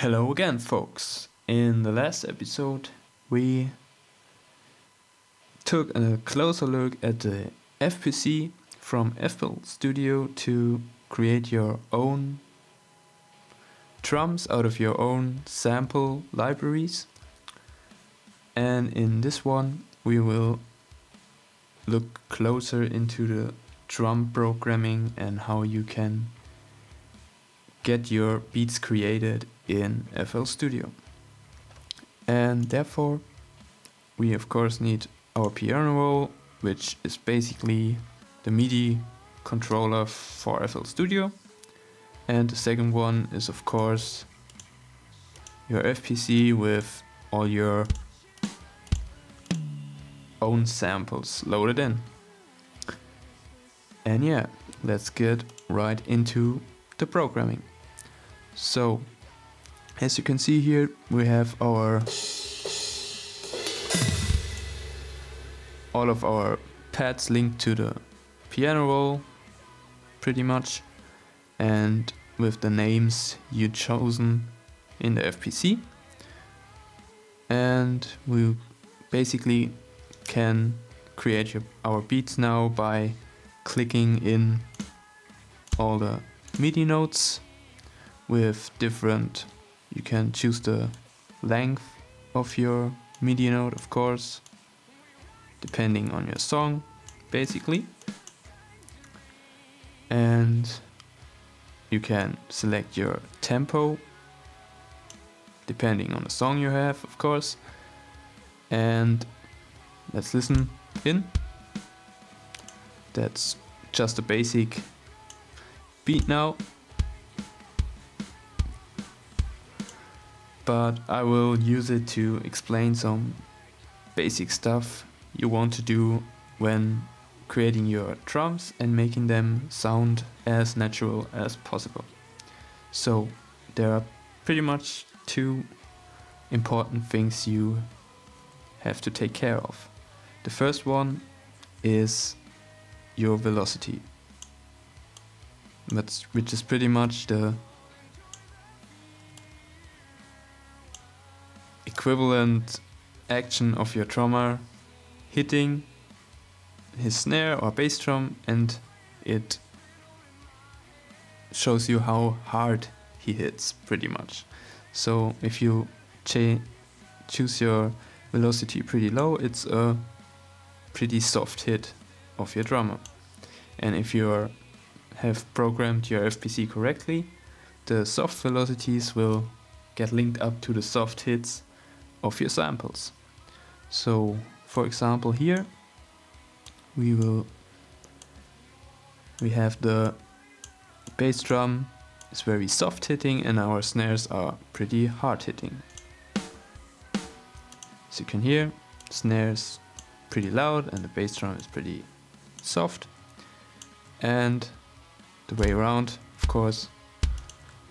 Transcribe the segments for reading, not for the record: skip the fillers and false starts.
Hello again, folks. In the last episode, we took a closer look at the FPC from FL Studio to create your own drums out of your own sample libraries. And in this one, we will look closer into the drum programming and how you can get your beats created in FL Studio. And therefore we of course need our piano roll, which is basically the MIDI controller for FL Studio. And the second one is of course your FPC with all your own samples loaded in. And yeah, let's get right into the programming. So, as you can see here, we have all of our pads linked to the piano roll, pretty much, and with the names you chosen in the FPC. And we basically can create our beats now by clicking in all the MIDI notes with different, you can choose the length of your MIDI note, of course, depending on your song, basically. And you can select your tempo, depending on the song you have, of course. And let's listen in. That's just a basic beat now. But I will use it to explain some basic stuff you want to do when creating your drums and making them sound as natural as possible. So there are pretty much two important things you have to take care of. The first one is your velocity, which is pretty much the equivalent action of your drummer hitting his snare or bass drum, and it shows you how hard he hits, pretty much. So if you choose your velocity pretty low, it's a pretty soft hit of your drummer. And if you have programmed your FPC correctly, the soft velocities will get linked up to the soft hits of your samples. So for example here we have the bass drum is very soft hitting and our snares are pretty hard hitting. As you can hear, snares pretty loud and the bass drum is pretty soft, and the way around, of course,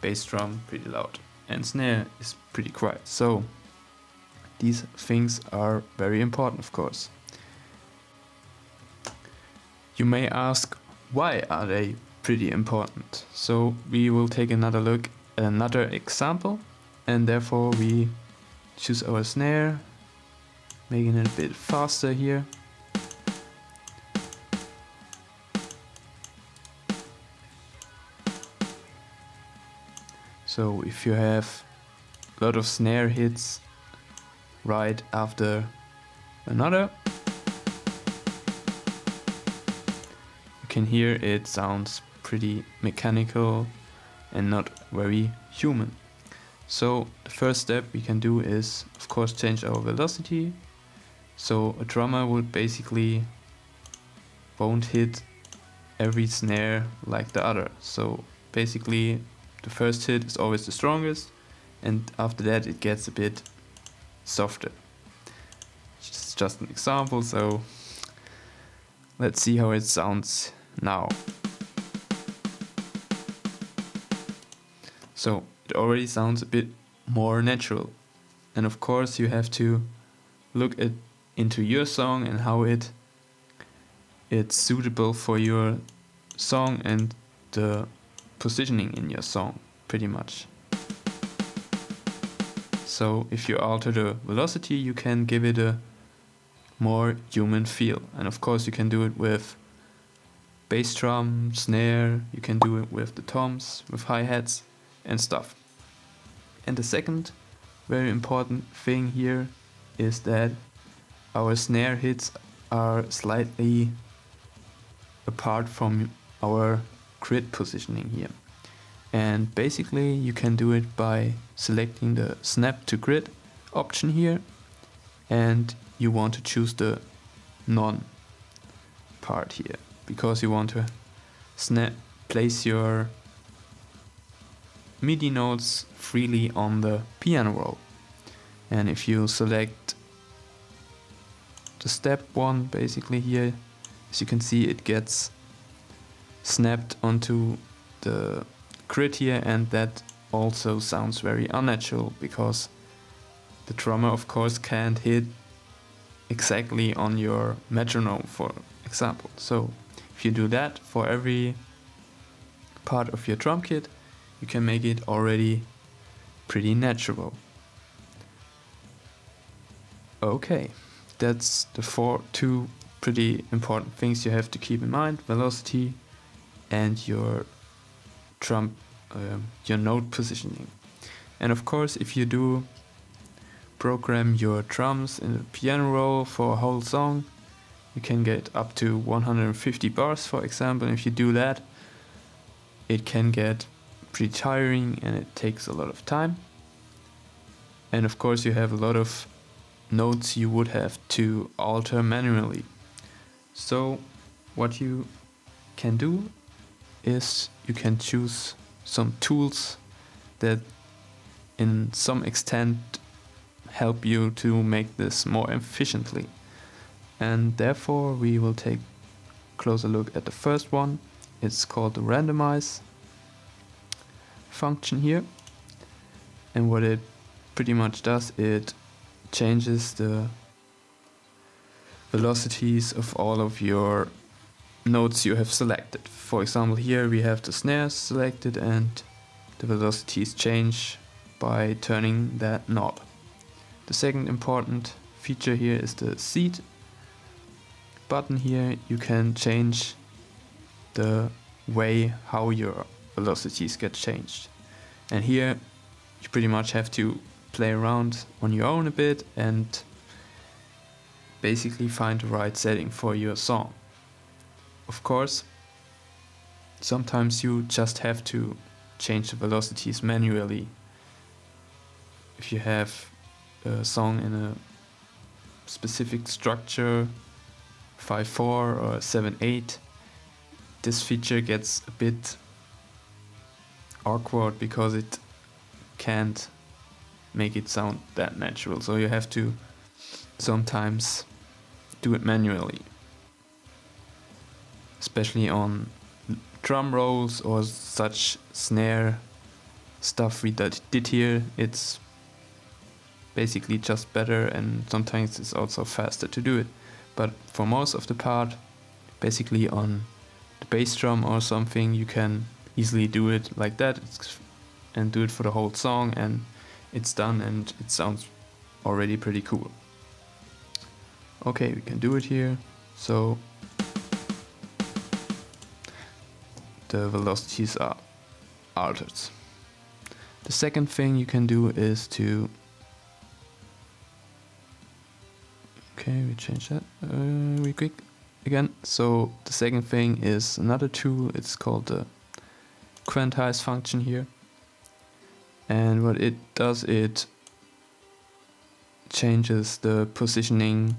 bass drum pretty loud and snare is pretty quiet. So these things are very important, of course. You may ask, why are they pretty important? So we will take another look at another example, and therefore we choose our snare, making it a bit faster here. So if you have a lot of snare hits right after another, you can hear it sounds pretty mechanical and not very human. So the first step we can do is of course change our velocity. So a drummer would basically won't hit every snare like the other. So basically the first hit is always the strongest, and after that it gets a bit softer. It's just an example, so let's see how it sounds now. So it already sounds a bit more natural, and of course you have to look into your song and how it's suitable for your song and the positioning in your song, pretty much. So if you alter the velocity, you can give it a more human feel. And of course you can do it with bass drum, snare, you can do it with the toms, with hi-hats and stuff. And the second very important thing here is that our snare hits are slightly apart from our grid positioning here. And basically you can do it by selecting the snap to grid option here, and you want to choose the none part here because you want to place your MIDI notes freely on the piano roll. And if you select the step one basically here, as you can see, it gets snapped onto the grid here, and that also sounds very unnatural because the drummer of course can't hit exactly on your metronome, for example. So if you do that for every part of your drum kit, you can make it already pretty natural. Okay, that's the two pretty important things you have to keep in mind: velocity and your drum, your note positioning. And of course, if you do program your drums in the piano roll for a whole song, you can get up to 150 bars, for example. And if you do that, it can get pretty tiring and it takes a lot of time. And of course, you have a lot of notes you would have to alter manually. So what you can do is you can choose some tools that in some extent help you to make this more efficiently. And therefore we will take a closer look at the first one. It's called the Randomized Function here. And what it pretty much does, it changes the velocities of all of your notes you have selected. For example, here we have the snares selected and the velocities change by turning that knob. The second important feature here is the seed button here. You can change the way how your velocities get changed. And here you pretty much have to play around on your own a bit and basically find the right setting for your song. Of course, sometimes you just have to change the velocities manually. If you have a song in a specific structure, 5/4 or 7/8, this feature gets a bit awkward because it can't make it sound that natural. So you have to sometimes do it manually, especially on drum rolls or such snare stuff we did here. It's basically just better, and sometimes it's also faster to do it. But for most of the part, basically on the bass drum or something, you can easily do it like that and do it for the whole song, and it's done and it sounds already pretty cool. Okay, we can do it here. So the velocities are altered. The second thing you can do is to, okay, we change that real quick again. So the second thing is another tool. It's called the Quantized Function here. And what it does, it changes the positioning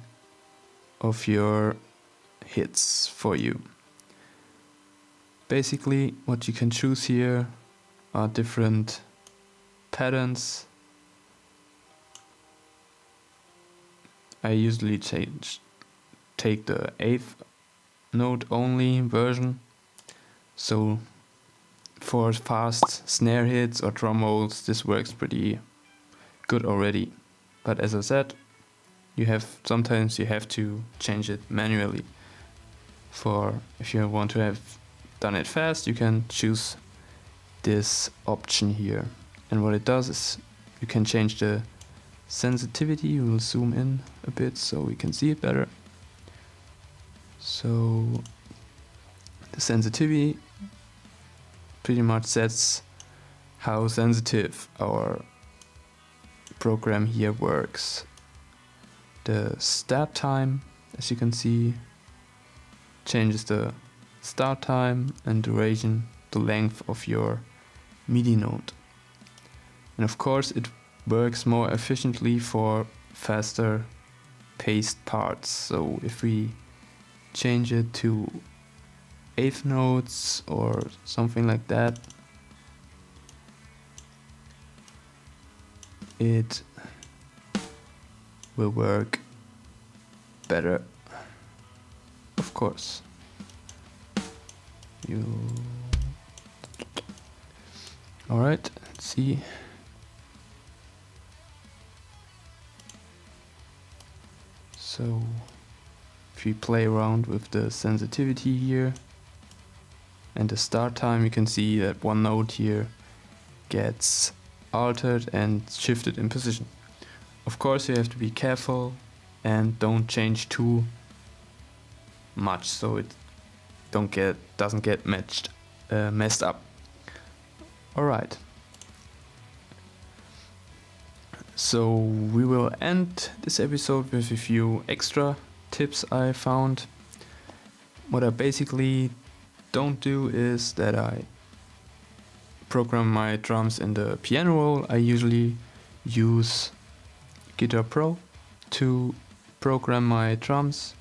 of your hits for you. Basically, what you can choose here are different patterns. I usually take the 8th note only version. So for fast snare hits or drum rolls, this works pretty good already. But as I said, sometimes you have to change it manually. For if you want to have done it fast, you can choose this option here. And what it does is you can change the sensitivity. We'll zoom in a bit so we can see it better. So the sensitivity pretty much sets how sensitive our program here works. The start time, as you can see, changes the start time and duration, the length of your MIDI note. And of course it works more efficiently for faster paced parts. So if we change it to eighth notes or something like that, it will work better, of course. Alright, let's see. So if we play around with the sensitivity here and the start time, you can see that one note here gets altered and shifted in position. Of course you have to be careful and don't change too much so it doesn't get messed up. Alright. So we will end this episode with a few extra tips I found. What I basically don't do is that I program my drums in the piano roll. I usually use Guitar Pro to program my drums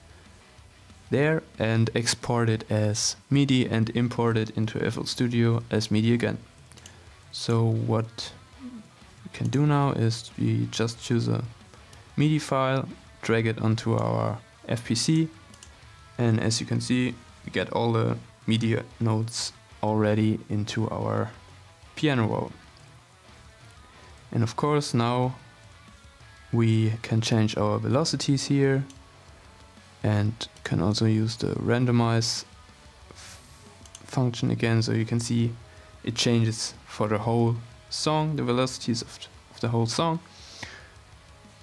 there and export it as MIDI and import it into FL Studio as MIDI again. So what we can do now is we just choose a MIDI file, drag it onto our FPC, and as you can see we get all the MIDI notes already into our piano roll. And of course now we can change our velocities here and can also use the randomized function again, so you can see it changes for the whole song, the velocities of the whole song.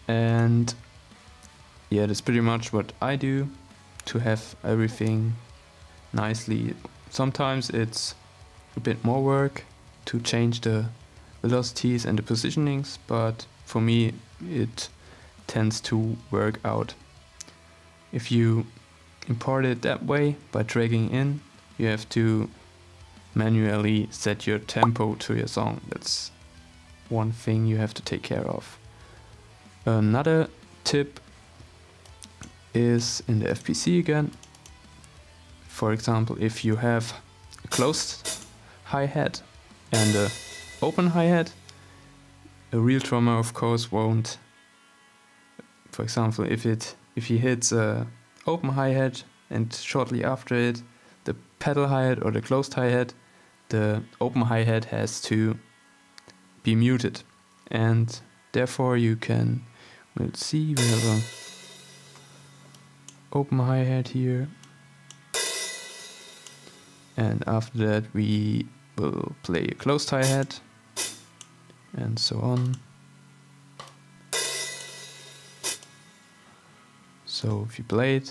And yeah, that's pretty much what I do to have everything nicely. Sometimes it's a bit more work to change the velocities and the positionings, but for me it tends to work out. If you import it that way by dragging in, you have to manually set your tempo to your song. That's one thing you have to take care of. Another tip is in the FPC again. For example, if you have a closed hi-hat and an open hi-hat, a real drummer of course won't. For example, if he hits a open hi-hat and shortly after it the pedal hi-hat or the closed hi-hat, the open hi-hat has to be muted, and therefore you can, let's see, we have a open hi-hat here, and after that we will play a closed hi-hat and so on. So if you play it,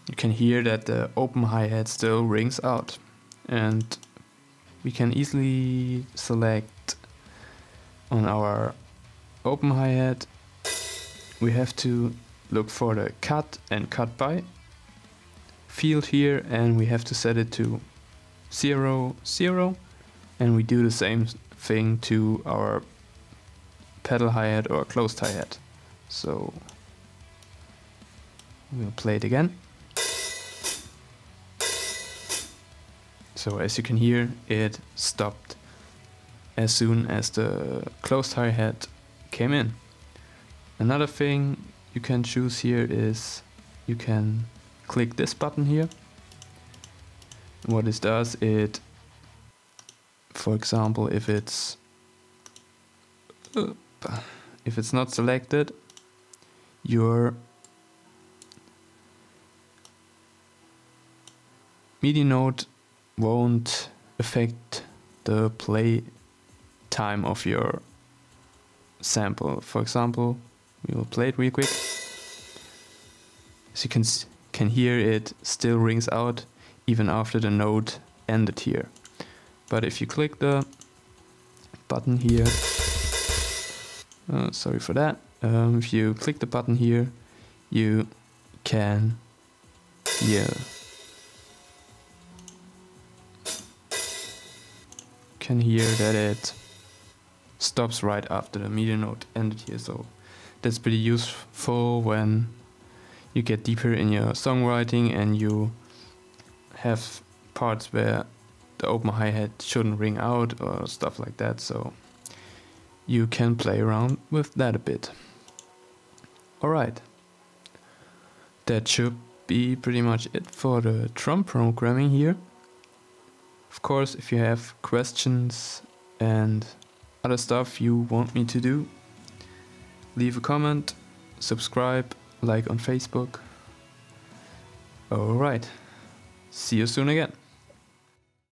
you can hear that the open hi-hat still rings out, and we can easily select on our open hi-hat. We have to look for the cut and cut by field here, and we have to set it to 0, 0, and we do the same thing to our pedal hi-hat or closed hi-hat. So we'll play it again. So as you can hear, it stopped as soon as the closed hi-hat came in. Another thing you can choose here is you can click this button here. What this does, it, for example, if it's not selected, your MIDI note won't affect the play time of your sample. For example, we will play it real quick. As you can hear, it still rings out even after the note ended here. But if you click the button here, sorry for that. If you click the button here, you can hear that it stops right after the media note ended here. So that's pretty useful when you get deeper in your songwriting and you have parts where the open hi-hat shouldn't ring out or stuff like that. So you can play around with that a bit. Alright, that should be pretty much it for the drum programming here. Of course, if you have questions and other stuff you want me to do, leave a comment, subscribe, like on Facebook. Alright, see you soon again.